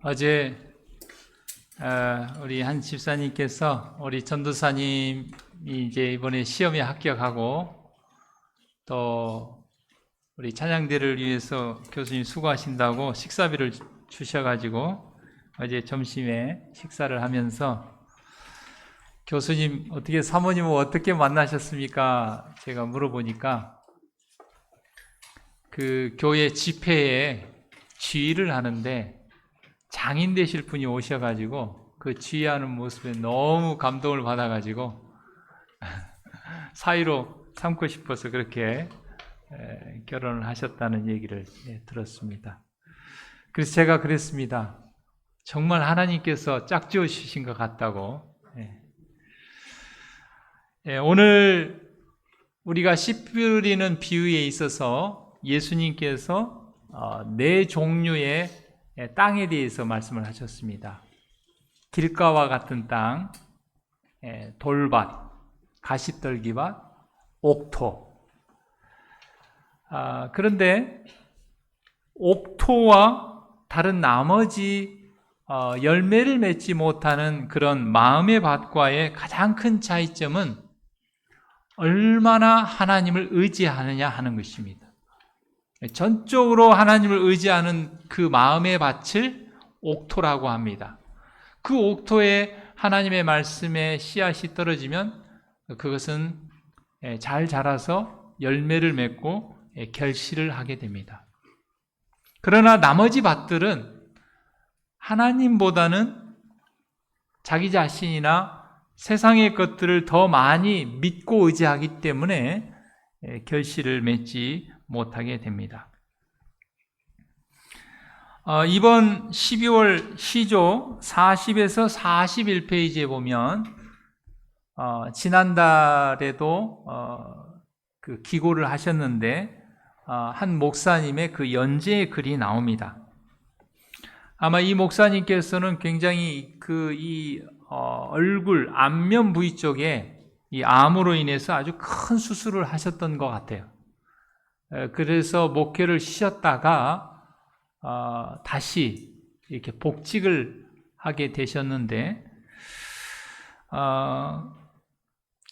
어제 우리 한 집사님께서 우리 전도사님이 이제 이번에 시험에 합격하고 또 우리 찬양대를 위해서 교수님 수고하신다고 식사비를 주셔가지고 어제 점심에 식사를 하면서 교수님 어떻게 사모님을 어떻게 만나셨습니까? 제가 물어보니까 그 교회 집회에 지휘를 하는데 장인 되실 분이 오셔가지고 그 지휘하는 모습에 너무 감동을 받아가지고 사위로 삼고 싶어서 그렇게 결혼을 하셨다는 얘기를 들었습니다. 그래서 제가 그랬습니다. 정말 하나님께서 짝지어 주신 것 같다고. 오늘 우리가 씨 뿌리는 비유에 있어서 예수님께서 네 종류의 땅에 대해서 말씀을 하셨습니다. 길가와 같은 땅, 돌밭, 가시떨기밭, 옥토. 그런데 옥토와 다른 나머지 열매를 맺지 못하는 그런 마음의 밭과의 가장 큰 차이점은 얼마나 하나님을 의지하느냐 하는 것입니다. 전적으로 하나님을 의지하는 그 마음의 밭을 옥토라고 합니다. 그 옥토에 하나님의 말씀에 씨앗이 떨어지면 그것은 잘 자라서 열매를 맺고 결실을 하게 됩니다. 그러나 나머지 밭들은 하나님보다는 자기 자신이나 세상의 것들을 더 많이 믿고 의지하기 때문에 결실을 맺지 못하게 됩니다. 이번 12월 시조 40에서 41페이지에 보면 지난달에도 그 기고를 하셨는데 한 목사님의 그 연재의 글이 나옵니다. 아마 이 목사님께서는 굉장히 이 얼굴 안면 부위 쪽에 이 암으로 인해서 아주 큰 수술을 하셨던 것 같아요. 그래서 목회를 쉬었다가 다시 이렇게 복직을 하게 되셨는데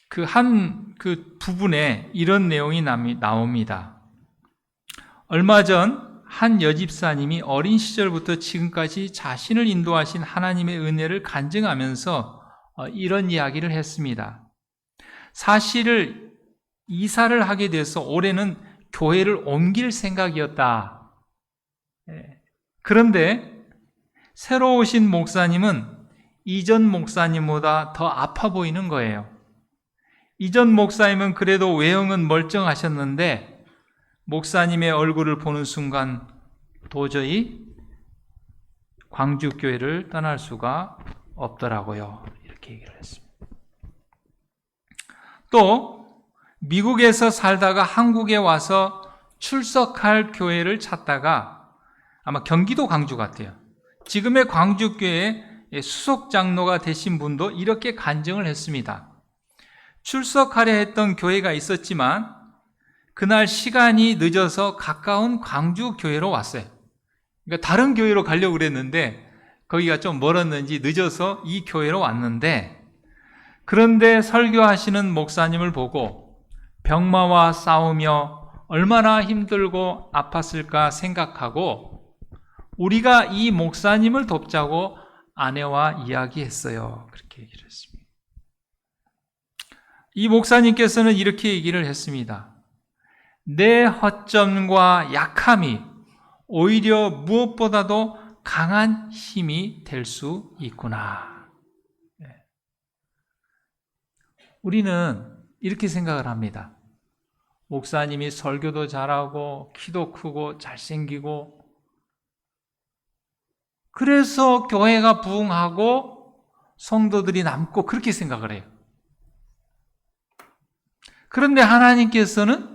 그 부분에 이런 내용이 나옵니다. 얼마 전 한 여집사님이 어린 시절부터 지금까지 자신을 인도하신 하나님의 은혜를 간증하면서 이런 이야기를 했습니다. 사실을 이사를 하게 돼서 올해는 교회를 옮길 생각이었다. 그런데 새로 오신 목사님은 이전 목사님보다 더 아파 보이는 거예요. 이전 목사님은 그래도 외형은 멀쩡하셨는데 목사님의 얼굴을 보는 순간 도저히 광주교회를 떠날 수가 없더라고요. 이렇게 얘기를 했습니다. 또 미국에서 살다가 한국에 와서 출석할 교회를 찾다가 아마 경기도 광주 같아요. 지금의 광주교회 수석 장로가 되신 분도 이렇게 간증을 했습니다. 출석하려 했던 교회가 있었지만 그날 시간이 늦어서 가까운 광주교회로 왔어요. 그러니까 다른 교회로 가려고 그랬는데 거기가 좀 멀었는지 늦어서 이 교회로 왔는데 그런데 설교하시는 목사님을 보고 병마와 싸우며 얼마나 힘들고 아팠을까 생각하고 우리가 이 목사님을 돕자고 아내와 이야기했어요. 그렇게 얘기를 했습니다. 이 목사님께서는 이렇게 얘기를 했습니다. 내 허점과 약함이 오히려 무엇보다도 강한 힘이 될 수 있구나. 우리는 이렇게 생각을 합니다. 목사님이 설교도 잘하고 키도 크고 잘생기고 그래서 교회가 부흥하고 성도들이 남고 그렇게 생각을 해요. 그런데 하나님께서는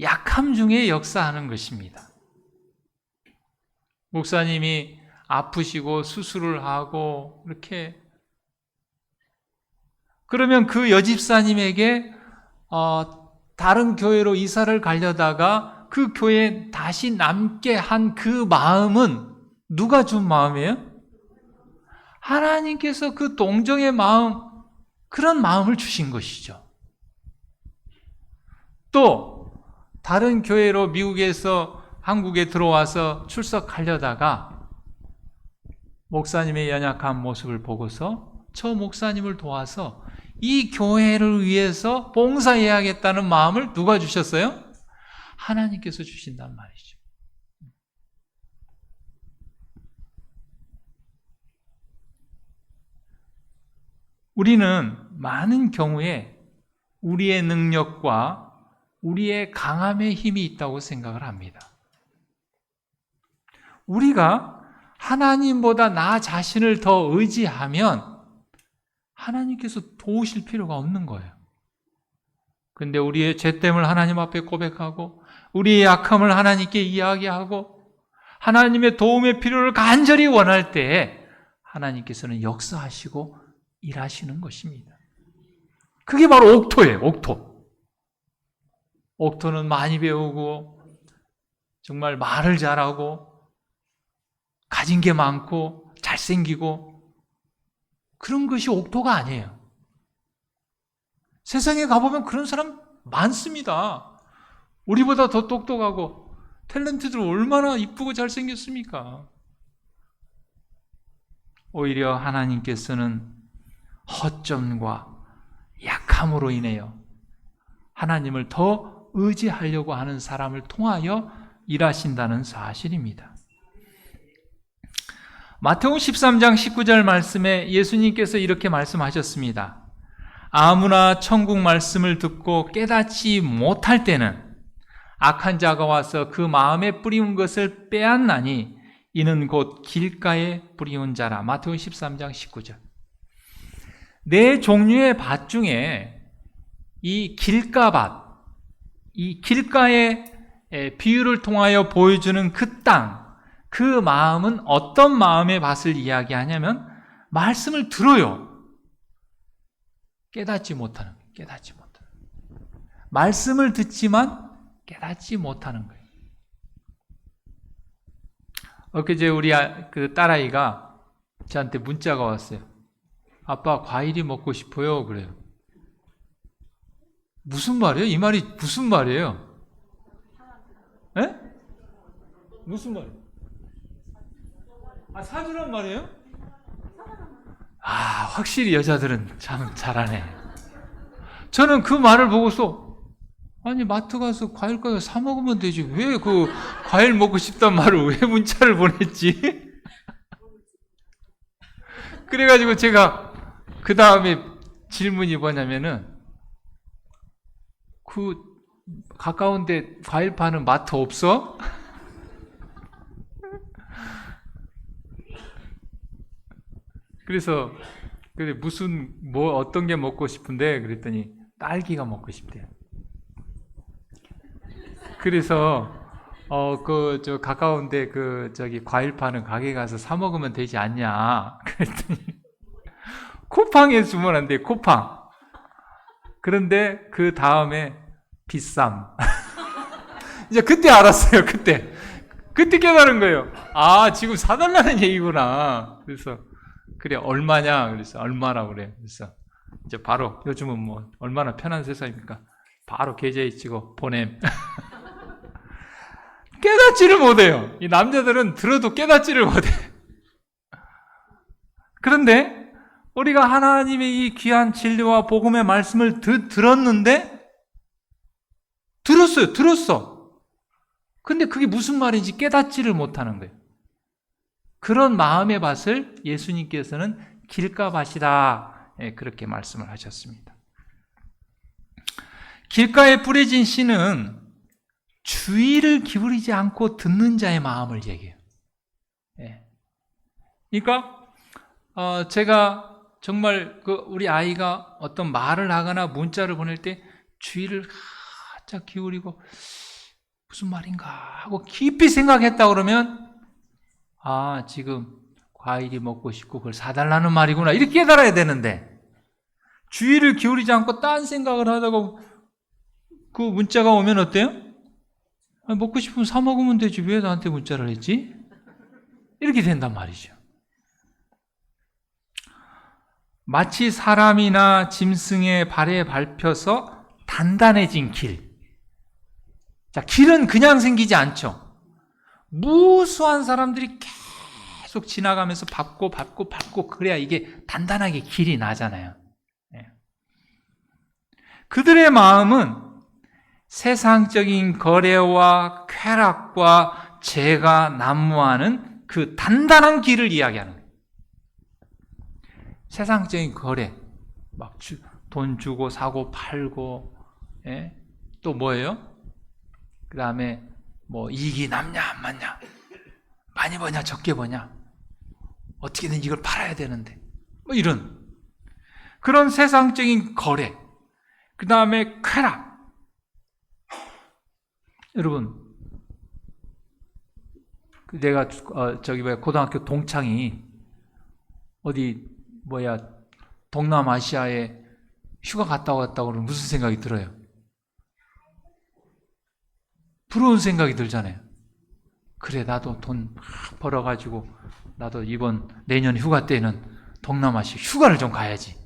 약함 중에 역사하는 것입니다. 목사님이 아프시고 수술을 하고 이렇게 그러면 그 여집사님에게 다른 교회로 이사를 가려다가 그 교회에 다시 남게 한 그 마음은 누가 준 마음이에요? 하나님께서 그 동정의 마음, 그런 마음을 주신 것이죠. 또 다른 교회로 미국에서 한국에 들어와서 출석하려다가 목사님의 연약한 모습을 보고서 저 목사님을 도와서 이 교회를 위해서 봉사해야겠다는 마음을 누가 주셨어요? 하나님께서 주신단 말이죠. 우리는 많은 경우에 우리의 능력과 우리의 강함의 힘이 있다고 생각을 합니다. 우리가 하나님보다 나 자신을 더 의지하면 하나님께서 도우실 필요가 없는 거예요. 근데 우리의 죄됨을 하나님 앞에 고백하고 우리의 약함을 하나님께 이야기하고 하나님의 도움의 필요를 간절히 원할 때에 하나님께서는 역사하시고 일하시는 것입니다. 그게 바로 옥토예요. 옥토. 옥토는 많이 배우고 정말 말을 잘하고 가진 게 많고 잘생기고 그런 것이 옥토가 아니에요. 세상에 가보면 그런 사람 많습니다. 우리보다 더 똑똑하고 탤런트들 얼마나 이쁘고 잘생겼습니까? 오히려 하나님께서는 허점과 약함으로 인하여 하나님을 더 의지하려고 하는 사람을 통하여 일하신다는 사실입니다. 마태복음 13장 19절 말씀에 예수님께서 이렇게 말씀하셨습니다. 아무나 천국 말씀을 듣고 깨닫지 못할 때는 악한 자가 와서 그 마음에 뿌리운 것을 빼앗나니 이는 곧 길가에 뿌리운 자라. 마태복음 13장 19절. 네 종류의 밭 중에 이 길가밭, 이 길가의 비유를 통하여 보여주는 그 땅, 그 마음은 어떤 마음의 밭을 이야기하냐면 말씀을 들어요. 깨닫지 못하는 거예요. 말씀을 듣지만 깨닫지 못하는 거예요. 엊그제 우리 그 딸아이가 저한테 문자가 왔어요. 아빠 과일이 먹고 싶어요. 그래요. 무슨 말이에요? 이 말이 무슨 말이에요? 에? 무슨 말이에요? 사주란 말이에요? 확실히 여자들은 참 잘하네. 저는 그 말을 보고서 아니 마트 가서 과일 가서 사 먹으면 되지 왜 그 과일 먹고 싶단 말을 왜 문자를 보냈지? 그래가지고 제가 그 다음에 질문이 뭐냐면은 그 가까운데 과일 파는 마트 없어? 그래서 무슨 어떤 게 먹고 싶은데 그랬더니 딸기가 먹고 싶대요. 그래서 저 가까운데 저기 과일 파는 가게 가서 사 먹으면 되지 않냐? 그랬더니 쿠팡에 주문한대. 쿠팡. 그런데 그 다음에 비쌈. 이제 그때 알았어요. 그때 깨달은 거예요. 지금 사달라는 얘기구나. 그래서 그래 얼마냐? 그래서 얼마라고 그래. 그래서 이제 바로 요즘은 뭐 얼마나 편한 세상입니까? 바로 계좌에 찍어 보냄. 깨닫지를 못해요. 이 남자들은 들어도 깨닫지를 못해. 그런데 우리가 하나님의 이 귀한 진리와 복음의 말씀을 들었는데 들었어. 근데 그게 무슨 말인지 깨닫지를 못하는 거예요. 그런 마음의 밭을 예수님께서는 길가밭이다. 그렇게 말씀을 하셨습니다. 길가에 뿌려진 씨는 주의를 기울이지 않고 듣는 자의 마음을 얘기해요. 그러니까 제가 정말 우리 아이가 어떤 말을 하거나 문자를 보낼 때 주의를 살짝 기울이고 무슨 말인가 하고 깊이 생각했다 그러면 지금 과일이 먹고 싶고 그걸 사달라는 말이구나 이렇게 깨달아야 되는데 주의를 기울이지 않고 딴 생각을 하다가 그 문자가 오면 어때요? 먹고 싶으면 사 먹으면 되지 왜 나한테 문자를 했지? 이렇게 된단 말이죠. 마치 사람이나 짐승의 발에 밟혀서 단단해진 길. 자, 길은 그냥 생기지 않죠. 무수한 사람들이 계속 지나가면서 밟고 그래야 이게 단단하게 길이 나잖아요. 그들의 마음은 세상적인 거래와 쾌락과 죄가 난무하는 그 단단한 길을 이야기하는 거예요. 세상적인 거래, 막 돈 주고 사고 팔고, 또 뭐예요? 그 다음에 뭐 이익이 남냐 안 맞냐, 많이 버냐 적게 버냐, 어떻게든 이걸 팔아야 되는데, 뭐 이런 그런 세상적인 거래, 그 다음에 쾌락. 여러분, 내가 고등학교 동창이 어디 동남아시아에 휴가 갔다 왔다고 그러면 무슨 생각이 들어요? 부러운 생각이 들잖아요. 그래, 나도 돈 막 벌어가지고 나도 내년 휴가 때는 동남아시아 휴가를 좀 가야지.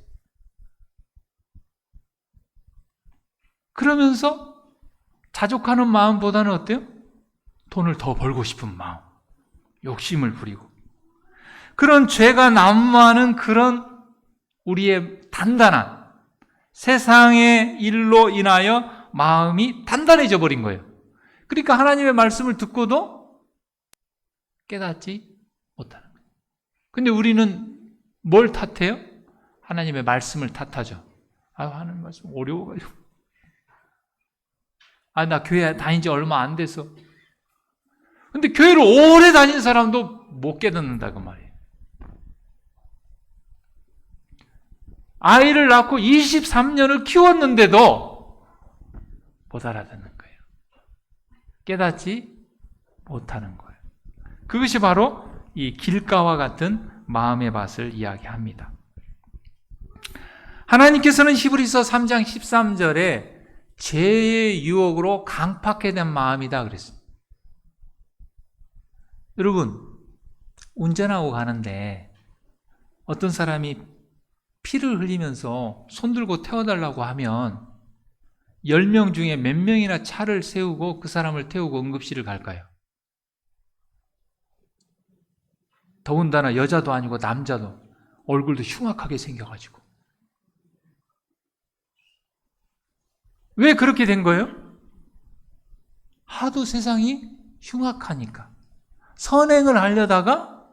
그러면서 자족하는 마음보다는 어때요? 돈을 더 벌고 싶은 마음, 욕심을 부리고, 그런 죄가 난무하는 그런 우리의 단단한 세상의 일로 인하여 마음이 단단해져 버린 거예요. 그러니까 하나님의 말씀을 듣고도 깨닫지 못하는 거예요. 근데 우리는 뭘 탓해요? 하나님의 말씀을 탓하죠. 하나님 말씀 어려워가지고. 나 교회 다닌 지 얼마 안 돼서. 근데 교회를 오래 다닌 사람도 못 깨닫는다 그 말이에요. 아이를 낳고 23년을 키웠는데도 못 알아듣는 거예요. 깨닫지 못하는 거예요. 그것이 바로 이 길가와 같은 마음의 밭을 이야기합니다. 하나님께서는 히브리서 3장 13절에 죄의 유혹으로 강팍해 된 마음이다 그랬어요. 여러분, 운전하고 가는데 어떤 사람이 피를 흘리면서 손들고 태워달라고 하면 10명 중에 몇 명이나 차를 세우고 그 사람을 태우고 응급실을 갈까요? 더군다나 여자도 아니고 남자도 얼굴도 흉악하게 생겨가지고. 왜 그렇게 된 거예요? 하도 세상이 흉악하니까. 선행을 하려다가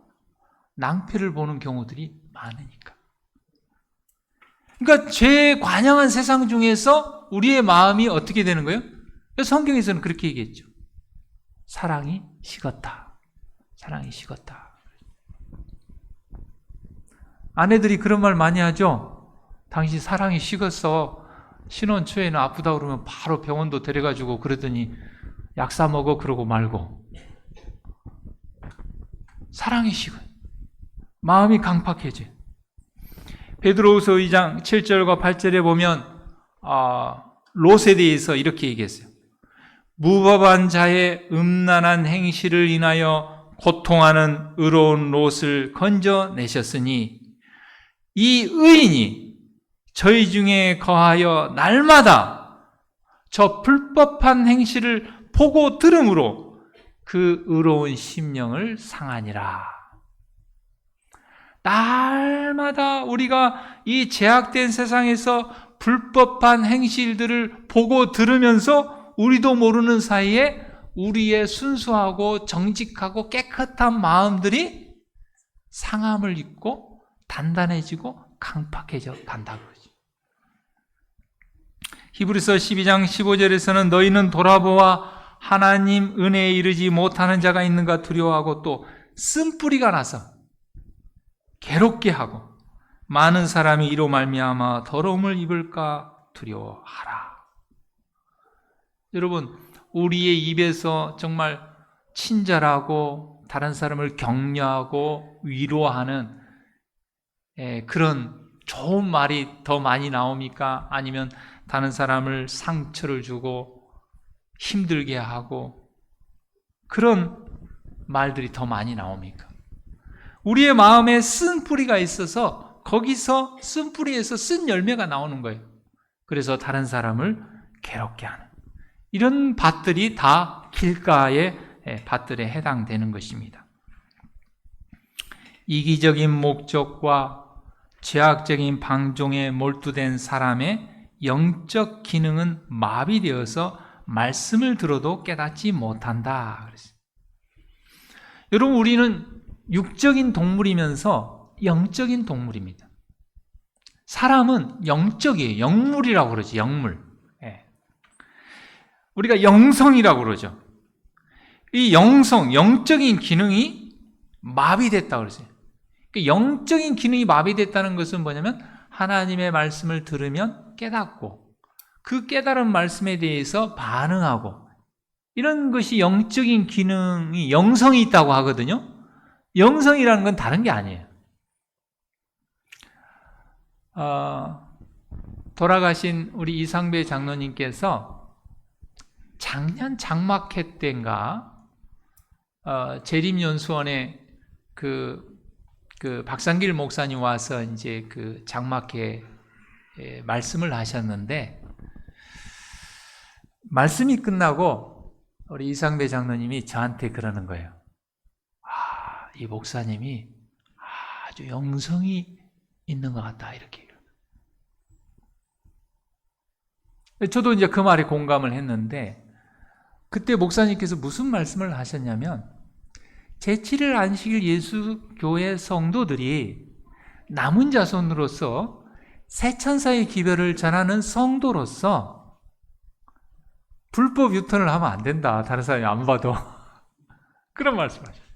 낭패를 보는 경우들이 많으니까. 그러니까 죄에 관영한 세상 중에서 우리의 마음이 어떻게 되는 거예요? 성경에서는 그렇게 얘기했죠. 사랑이 식었다. 사랑이 식었다. 아내들이 그런 말 많이 하죠. 당신 사랑이 식었어. 신혼 초에는 아프다 그러면 바로 병원도 데려가지고 그러더니 약 사 먹어 그러고 말고. 사랑이 식어요. 마음이 강팍해져. 베드로후서 2장 7절과 8절에 보면 롯에 대해서 이렇게 얘기했어요. 무법한 자의 음란한 행실을 인하여 고통하는 의로운 롯을 건져내셨으니 이 의인이 저희 중에 거하여 날마다 저 불법한 행실을 보고 들음으로 그 의로운 심령을 상하니라. 날마다 우리가 이 제약된 세상에서 불법한 행실들을 보고 들으면서 우리도 모르는 사이에 우리의 순수하고 정직하고 깨끗한 마음들이 상함을 입고 단단해지고 강팍해져 간다고 그러죠. 히브리서 12장 15절에서는 너희는 돌아보아 하나님 은혜에 이르지 못하는 자가 있는가 두려워하고 또 쓴뿌리가 나서 괴롭게 하고 많은 사람이 이로 말미암아 더러움을 입을까 두려워하라. 여러분, 우리의 입에서 정말 친절하고 다른 사람을 격려하고 위로하는 그런 좋은 말이 더 많이 나옵니까? 아니면 다른 사람을 상처를 주고 힘들게 하고 그런 말들이 더 많이 나옵니까? 우리의 마음에 쓴 뿌리가 있어서 거기서 쓴 뿌리에서 쓴 열매가 나오는 거예요. 그래서 다른 사람을 괴롭게 하는 이런 밭들이 다 길가의 밭들에 해당되는 것입니다. 이기적인 목적과 죄악적인 방종에 몰두된 사람의 영적 기능은 마비되어서 말씀을 들어도 깨닫지 못한다. 그랬어요. 여러분, 우리는 육적인 동물이면서 영적인 동물입니다. 사람은 영적이에요. 영물이라고 그러지, 영물. 우리가 영성이라고 그러죠. 이 영적인 기능이 마비됐다고 그랬어요. 영적인 기능이 마비됐다는 것은 뭐냐면 하나님의 말씀을 들으면 깨닫고 그 깨달은 말씀에 대해서 반응하고 이런 것이 영적인 기능이 영성이 있다고 하거든요. 영성이라는 건 다른 게 아니에요. 돌아가신 우리 이상배 장로님께서 작년 장막회 때인가 재림연수원에 그 박상길 목사님 와서 이제 그 장막회 말씀을 하셨는데, 말씀이 끝나고 우리 이상배 장로님이 저한테 그러는 거예요. 이 목사님이 아주 영성이 있는 것 같다, 이렇게. 저도 이제 그 말에 공감을 했는데, 그때 목사님께서 무슨 말씀을 하셨냐면, 제7일 안식일 예수교회 성도들이 남은 자손으로서 새천사의 기별을 전하는 성도로서 불법 유턴을 하면 안 된다. 다른 사람이 안 봐도. 그런 말씀을 하셨어요.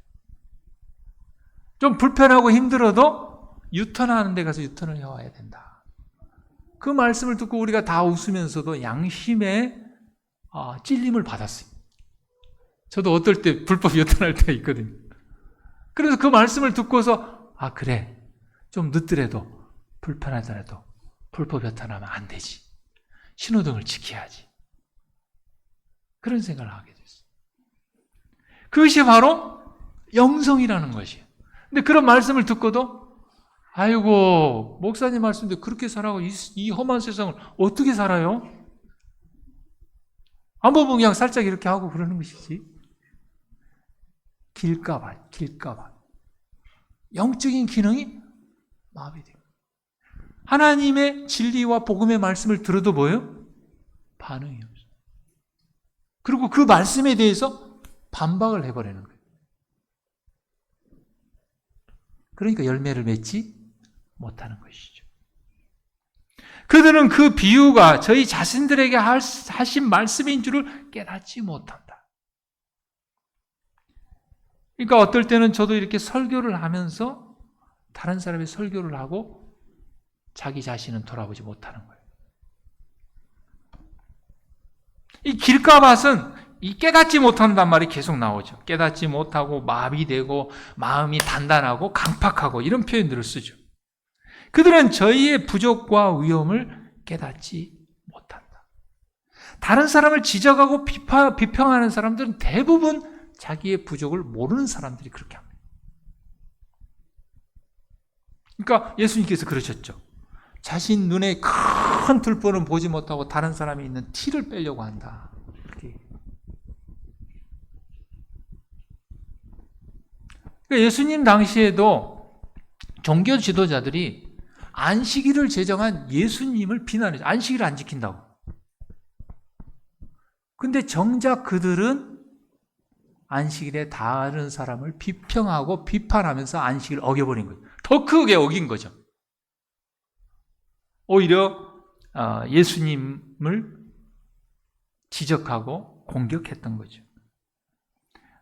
좀 불편하고 힘들어도 유턴하는 데 가서 유턴을 해와야 된다. 그 말씀을 듣고 우리가 다 웃으면서도 양심의 찔림을 받았어요. 저도 어떨 때 불법 유턴할 때가 있거든요. 그래서 그 말씀을 듣고서 그래, 좀 늦더라도 불편하더라도 불법 유턴하면 안 되지. 신호등을 지켜야지. 그런 생각을 하게 됐어요. 그것이 바로 영성이라는 것이에요. 근데 그런 말씀을 듣고도 아이고, 목사님 말씀도 그렇게 살아고 이 험한 세상을 어떻게 살아요? 안 보면 그냥 살짝 이렇게 하고 그러는 것이지. 길까봐. 영적인 기능이 마비돼요. 하나님의 진리와 복음의 말씀을 들어도 뭐예요? 반응이 없어요. 그리고 그 말씀에 대해서 반박을 해버리는 거예요. 그러니까 열매를 맺지 못하는 것이죠. 그들은 그 비유가 저희 자신들에게 하신 말씀인 줄을 깨닫지 못한다. 그러니까 어떨 때는 저도 이렇게 설교를 하면서 다른 사람의 설교를 하고 자기 자신은 돌아보지 못하는 거예요. 이 길가밭은 이 깨닫지 못한단 말이 계속 나오죠. 깨닫지 못하고 마비되고 마음이 단단하고 강팍하고 이런 표현들을 쓰죠. 그들은 저희의 부족과 위험을 깨닫지 못한다. 다른 사람을 지적하고 비평하는 사람들은 대부분 자기의 부족을 모르는 사람들이 그렇게 합니다. 그러니까 예수님께서 그러셨죠. 자신 눈에 큰 들보는 보지 못하고 다른 사람이 있는 티를 빼려고 한다. 이렇게. 그러니까 예수님 당시에도 종교 지도자들이 안식일을 제정한 예수님을 비난했죠. 안식일을 안 지킨다고. 근데 정작 그들은 안식일에 다른 사람을 비평하고 비판하면서 안식일을 어겨버린 거예요. 더 크게 어긴 거죠. 오히려 예수님을 지적하고 공격했던 거죠.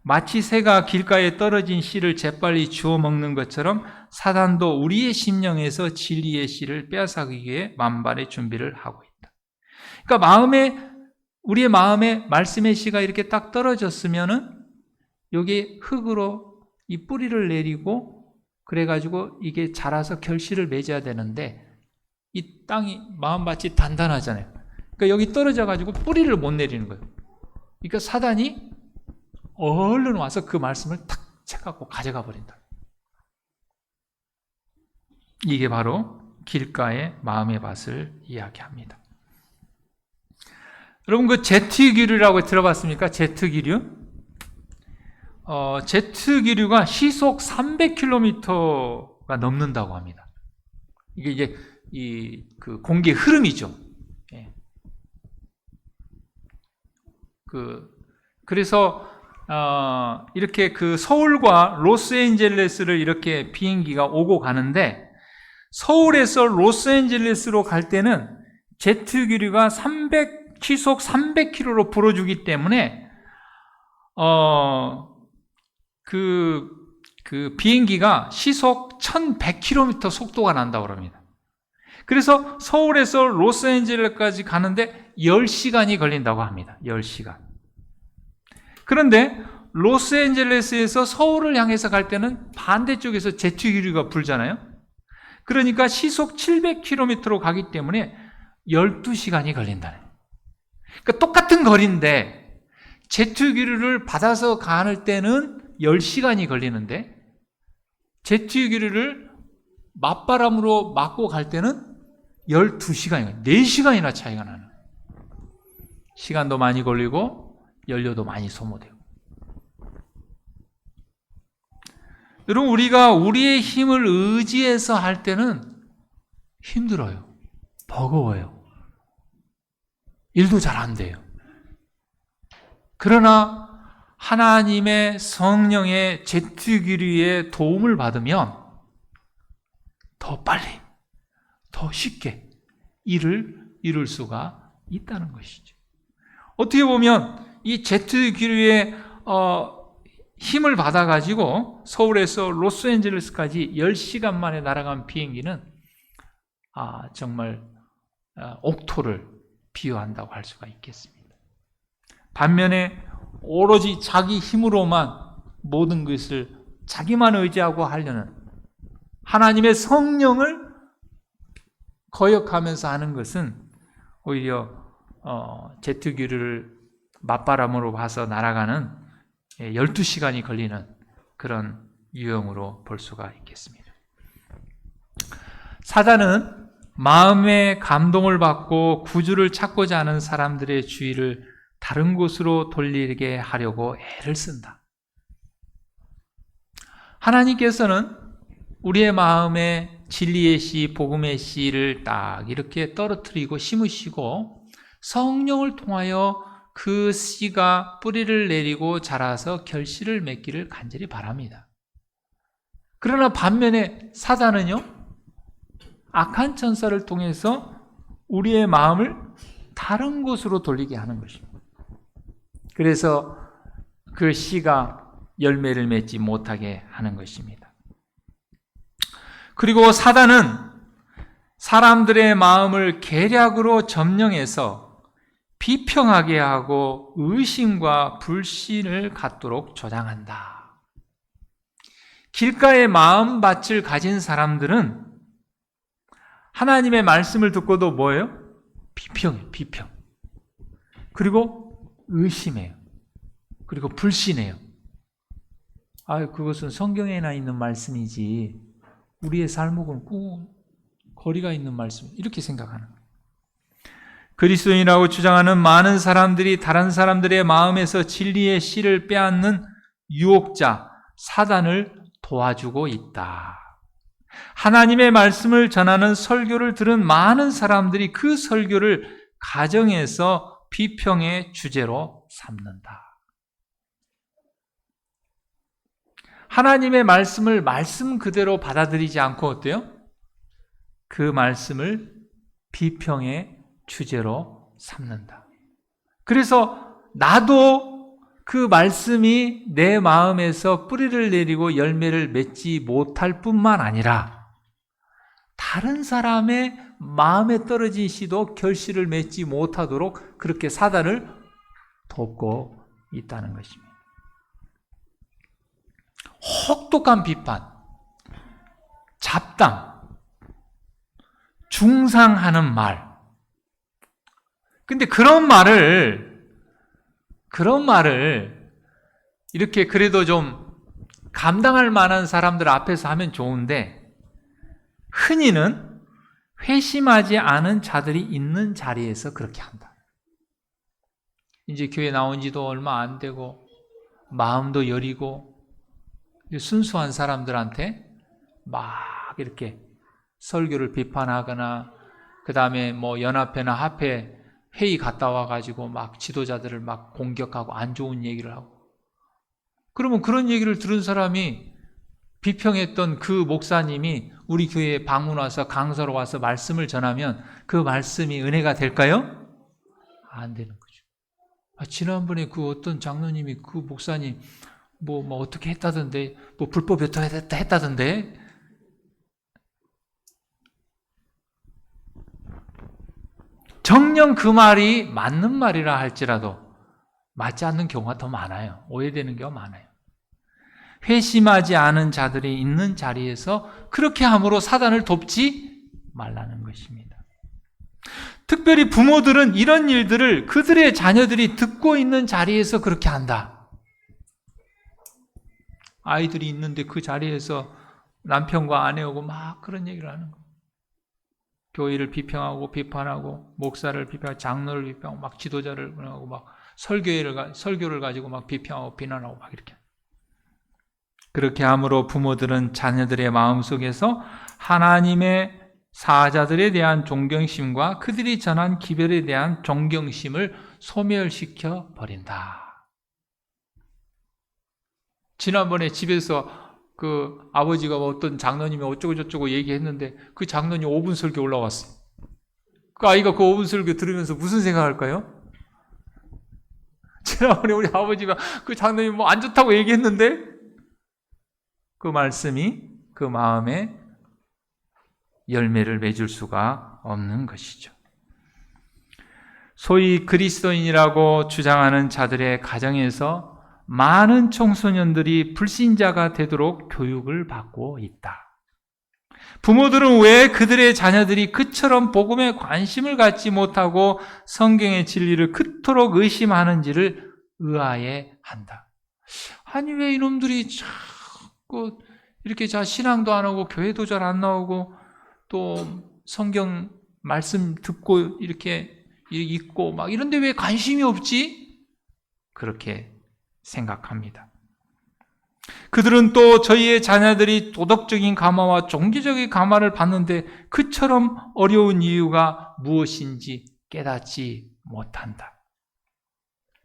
마치 새가 길가에 떨어진 씨를 재빨리 주워 먹는 것처럼 사단도 우리의 심령에서 진리의 씨를 빼앗아가기 위해 만반의 준비를 하고 있다. 그러니까 우리의 마음에 말씀의 씨가 이렇게 딱 떨어졌으면은 여기 흙으로 이 뿌리를 내리고 그래가지고 이게 자라서 결실을 맺어야 되는데 이 땅이 마음밭이 단단하잖아요. 그러니까 여기 떨어져가지고 뿌리를 못 내리는 거예요. 그러니까 사단이 얼른 와서 그 말씀을 탁 채갖고 가져가 버린다. 이게 바로 길가의 마음의 밭을 이야기합니다. 여러분, 그 제트기류라고 들어봤습니까? 제트기류? 제트기류가 시속 300km가 넘는다고 합니다. 이게 이제 그 공기의 흐름이죠. 예. 그래서 이렇게 그 서울과 로스앤젤레스를 이렇게 비행기가 오고 가는데, 서울에서 로스앤젤레스로 갈 때는 제트기류가 시속 300km로 불어주기 때문에 그 비행기가 시속 1100km 속도가 난다고 합니다. 그래서 서울에서 로스앤젤레스까지 가는데 10시간이 걸린다고 합니다. 10시간. 그런데 로스앤젤레스에서 서울을 향해서 갈 때는 반대쪽에서 제트기류가 불잖아요. 그러니까 시속 700km로 가기 때문에 12시간이 걸린다네. 그러니까 똑같은 거리인데 제트기류를 받아서 가는 때는 10시간이 걸리는데 제트기류를 맞바람으로 맞고 갈 때는 12시간이, 4시간이나 차이가 나는. 시간도 많이 걸리고 연료도 많이 소모되고. 여러분, 우리가 우리의 힘을 의지해서 할 때는 힘들어요. 버거워요. 일도 잘 안 돼요. 그러나 하나님의 성령의 제트기류의 도움을 받으면 더 빨리, 더 쉽게 일을 이룰 수가 있다는 것이죠. 어떻게 보면 이 제트기류의 힘을 받아가지고 서울에서 로스앤젤레스까지 10시간 만에 날아간 비행기는 정말 옥토를 비유한다고 할 수가 있겠습니다. 반면에 오로지 자기 힘으로만 모든 것을 자기만 의지하고 하려는 하나님의 성령을 거역하면서 하는 것은 오히려 제트기류를 맞바람으로 봐서 날아가는 12시간이 걸리는 그런 유형으로 볼 수가 있겠습니다. 사단은 마음의 감동을 받고 구주를 찾고자 하는 사람들의 주의를 다른 곳으로 돌리게 하려고 애를 쓴다. 하나님께서는 우리의 마음에 진리의 씨, 복음의 씨를 딱 이렇게 떨어뜨리고 심으시고 성령을 통하여 그 씨가 뿌리를 내리고 자라서 결실을 맺기를 간절히 바랍니다. 그러나 반면에 사단은요, 악한 천사를 통해서 우리의 마음을 다른 곳으로 돌리게 하는 것입니다. 그래서 그 씨가 열매를 맺지 못하게 하는 것입니다. 그리고 사단은 사람들의 마음을 계략으로 점령해서 비평하게 하고 의심과 불신을 갖도록 조장한다. 길가의 마음밭을 가진 사람들은 하나님의 말씀을 듣고도 뭐예요? 비평해요. 비평. 그리고 의심해요. 그리고 불신해요. 그것은 성경에나 있는 말씀이지 우리의 삶하고는 거리가 있는 말씀, 이렇게 생각하는 거예요. 그리스도인이라고 주장하는 많은 사람들이 다른 사람들의 마음에서 진리의 씨를 빼앗는 유혹자 사단을 도와주고 있다. 하나님의 말씀을 전하는 설교를 들은 많은 사람들이 그 설교를 가정에서 비평의 주제로 삼는다. 하나님의 말씀을 말씀 그대로 받아들이지 않고 어때요? 그 말씀을 비평의 주제로 삼는다. 그래서 나도 그 말씀이 내 마음에서 뿌리를 내리고 열매를 맺지 못할 뿐만 아니라 다른 사람의 마음에 떨어진 씨도 결실을 맺지 못하도록 그렇게 사단을 돕고 있다는 것입니다. 혹독한 비판, 잡담, 중상하는 말. 근데 그런 말을 이렇게 그래도 좀 감당할 만한 사람들 앞에서 하면 좋은데 흔히는 회심하지 않은 자들이 있는 자리에서 그렇게 한다. 이제 교회 나온 지도 얼마 안 되고 마음도 여리고 순수한 사람들한테 막 이렇게 설교를 비판하거나 그 다음에 뭐 연합회나 합회 회의 갔다 와가지고 막 지도자들을 막 공격하고 안 좋은 얘기를 하고, 그러면 그런 얘기를 들은 사람이 비평했던 그 목사님이 우리 교회에 방문 와서 강사로 와서 말씀을 전하면 그 말씀이 은혜가 될까요? 안 되는 거죠. 지난번에 그 어떤 장로님이 그 목사님 뭐 어떻게 했다던데, 뭐 불법 했다던데. 정녕 그 말이 맞는 말이라 할지라도 맞지 않는 경우가 더 많아요. 오해되는 경우가 많아요. 회심하지 않은 자들이 있는 자리에서 그렇게 함으로 사단을 돕지 말라는 것입니다. 특별히 부모들은 이런 일들을 그들의 자녀들이 듣고 있는 자리에서 그렇게 한다. 아이들이 있는데 그 자리에서 남편과 아내하고 막 그런 얘기를 하는 거예요. 교회를 비평하고 비판하고 목사를 비평하고 장로를 비평하고 막 지도자를 비판하고 막 설교를 가지고 막 비평하고 비난하고 막 이렇게. 그렇게 함으로 부모들은 자녀들의 마음속에서 하나님의 사자들에 대한 존경심과 그들이 전한 기별에 대한 존경심을 소멸시켜 버린다. 지난번에 집에서 그 아버지가 어떤 장로님이 어쩌고 저쩌고 얘기했는데 그 장로님 5분 설교 올라왔어요. 그 아이가 그 5분 설교 들으면서 무슨 생각할까요? 지난번에 우리 아버지가 그 장로님 뭐 안 좋다고 얘기했는데 그 말씀이 그 마음에 열매를 맺을 수가 없는 것이죠. 소위 그리스도인이라고 주장하는 자들의 가정에서 많은 청소년들이 불신자가 되도록 교육을 받고 있다. 부모들은 왜 그들의 자녀들이 그처럼 복음에 관심을 갖지 못하고 성경의 진리를 그토록 의심하는지를 의아해한다. 아니 왜 이놈들이 자꾸 이렇게 신앙도 안 하고 교회도 잘 안 나오고 또 성경 말씀 듣고 이렇게 읽고 막 이런데 왜 관심이 없지? 그렇게 생각합니다. 그들은 또 저희의 자녀들이 도덕적인 감화와 종교적인 감화를 받는데 그처럼 어려운 이유가 무엇인지 깨닫지 못한다.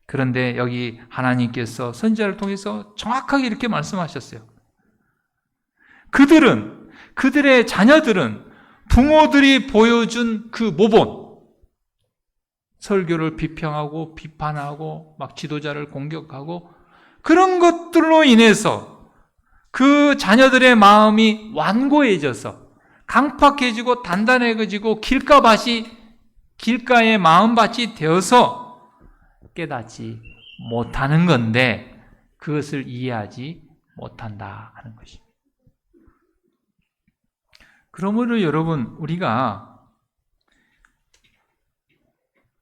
그런데 여기 하나님께서 선지자를 통해서 정확하게 이렇게 말씀하셨어요. 그들의 자녀들은 부모들이 보여준 그 모본, 설교를 비평하고 비판하고 막 지도자를 공격하고 그런 것들로 인해서 그 자녀들의 마음이 완고해져서 강팍해지고 단단해지고 길가의 마음밭이 되어서 깨닫지 못하는 건데 그것을 이해하지 못한다 하는 것입니다. 그러므로 여러분, 우리가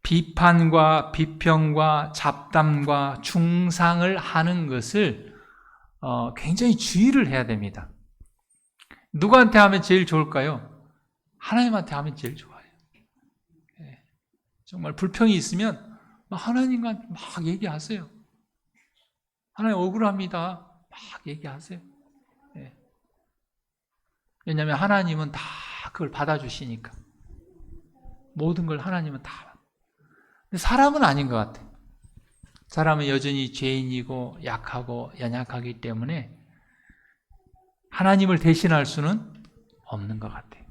비판과 비평과 잡담과 중상을 하는 것을 굉장히 주의를 해야 됩니다. 누구한테 하면 제일 좋을까요? 하나님한테 하면 제일 좋아요. 정말 불평이 있으면 하나님과 막 얘기하세요. 하나님 억울합니다. 막 얘기하세요. 왜냐하면 하나님은 다 그걸 받아주시니까. 모든 걸 하나님은 다. 근데 사람은 아닌 것 같아요. 사람은 여전히 죄인이고 약하고 연약하기 때문에 하나님을 대신할 수는 없는 것 같아요.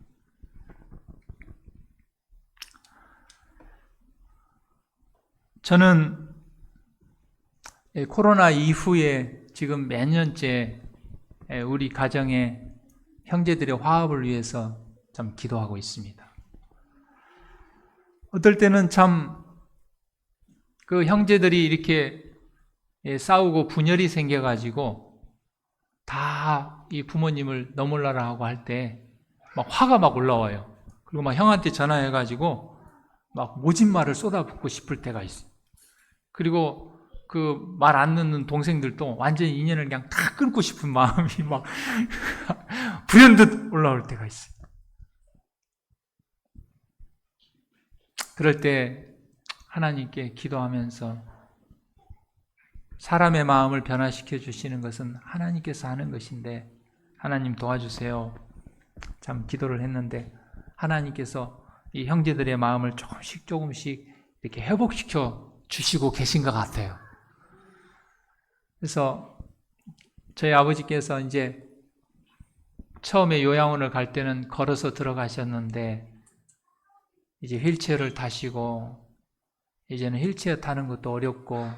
저는 코로나 이후에 지금 몇 년째 우리 가정에 형제들의 화합을 위해서 참 기도하고 있습니다. 어떨 때는 참 그 형제들이 이렇게 싸우고 분열이 생겨가지고 다 이 부모님을 넘을라라 하고 할 때 막 화가 막 올라와요. 그리고 막 형한테 전화해가지고 막 모진 말을 쏟아붓고 싶을 때가 있어요. 그리고 그 말 안 듣는 동생들도 완전히 인연을 그냥 다 끊고 싶은 마음이 막 불현듯 올라올 때가 있어요. 그럴 때 하나님께 기도하면서 사람의 마음을 변화시켜 주시는 것은 하나님께서 하는 것인데 하나님 도와주세요. 참 기도를 했는데 하나님께서 이 형제들의 마음을 조금씩 이렇게 회복시켜 주시고 계신 것 같아요. 그래서 저희 아버지께서 이제 처음에 요양원을 갈 때는 걸어서 들어가셨는데 이제 휠체어를 타시고 이제는 휠체어 타는 것도 어렵고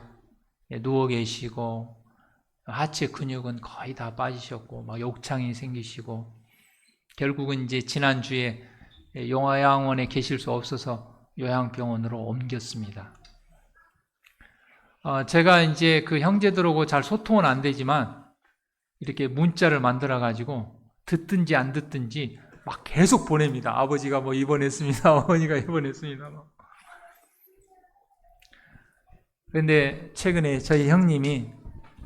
누워 계시고 하체 근육은 거의 다 빠지셨고 막 욕창이 생기시고 결국은 이제 지난주에 요양원에 계실 수 없어서 요양병원으로 옮겼습니다. 제가 이제 그 형제들하고 잘 소통은 안 되지만 이렇게 문자를 만들어 가지고 듣든지 안 듣든지 막 계속 보냅니다. 아버지가 뭐 입원했습니다. 어머니가 입원했습니다. 그런데 최근에 저희 형님이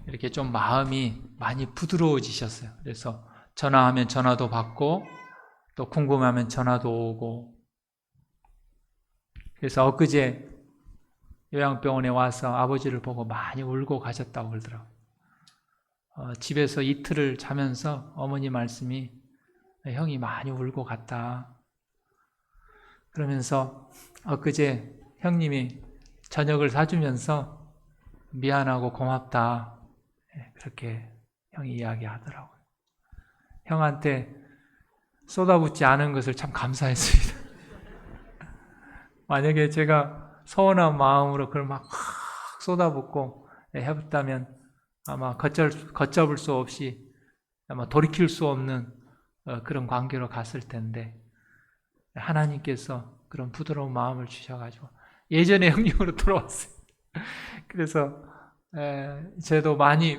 이렇게 좀 마음이 많이 부드러워지셨어요. 그래서 전화하면 전화도 받고 또 궁금하면 전화도 오고 그래서 엊그제 요양병원에 와서 아버지를 보고 많이 울고 가셨다고 그러더라고요. 집에서 이틀을 자면서 어머니 말씀이 형이 많이 울고 갔다. 그러면서 엊그제 형님이 저녁을 사주면서 미안하고 고맙다. 그렇게 형이 이야기하더라고요. 형한테 쏟아붓지 않은 것을 참 감사했습니다. 만약에 제가 서운한 마음으로 그걸 막 쏟아붓고 해봤다면 아마 걷잡을 수 없이 아마 돌이킬 수 없는 그런 관계로 갔을 텐데 하나님께서 그런 부드러운 마음을 주셔가지고 예전의 형님으로 돌아왔어요. 그래서 저도 많이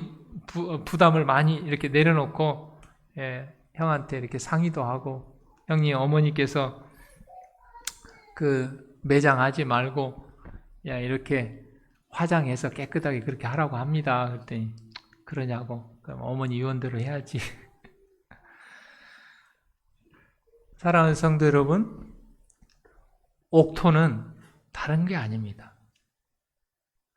부담을 많이 이렇게 내려놓고 형한테 이렇게 상의도 하고 형님 어머니께서 그 매장하지 말고 야 이렇게 화장해서 깨끗하게 그렇게 하라고 합니다. 그랬더니 그러냐고. 그럼 어머니 유언대로 해야지. 사랑하는 성도 여러분, 옥토는 다른 게 아닙니다.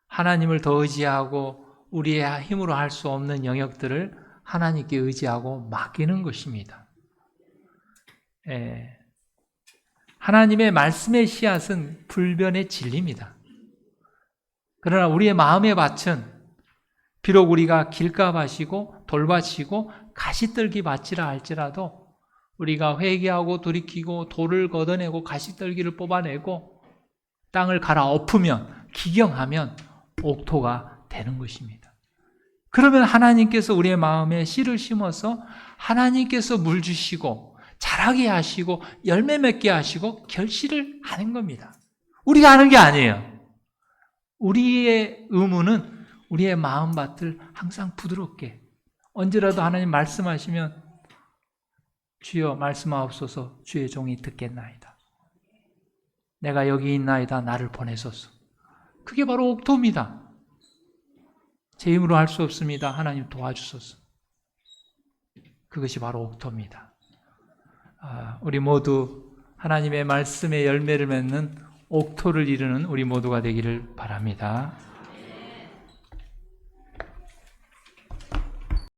하나님을 더 의지하고 우리의 힘으로 할 수 없는 영역들을 하나님께 의지하고 맡기는 것입니다. 하나님의 말씀의 씨앗은 불변의 진리입니다. 그러나 우리의 마음의 밭은 비록 우리가 길가밭이고 돌밭이고 가시떨기 밭이라 할지라도 우리가 회개하고 돌이키고 돌을 걷어내고 가시떨기를 뽑아내고 땅을 갈아 엎으면 기경하면 옥토가 되는 것입니다. 그러면 하나님께서 우리의 마음에 씨를 심어서 하나님께서 물 주시고 자라게 하시고 열매 맺게 하시고 결실을 하는 겁니다. 우리가 하는 게 아니에요. 우리의 의무는 우리의 마음밭을 항상 부드럽게 언제라도 하나님 말씀하시면 주여 말씀하옵소서 주의 종이 듣겠나이다. 내가 여기 있나이다 나를 보내소서. 그게 바로 옥토입니다. 제 힘으로 할 수 없습니다. 하나님 도와주소서. 그것이 바로 옥토입니다. 우리 모두 하나님의 말씀의 열매를 맺는 옥토를 이루는 우리 모두가 되기를 바랍니다.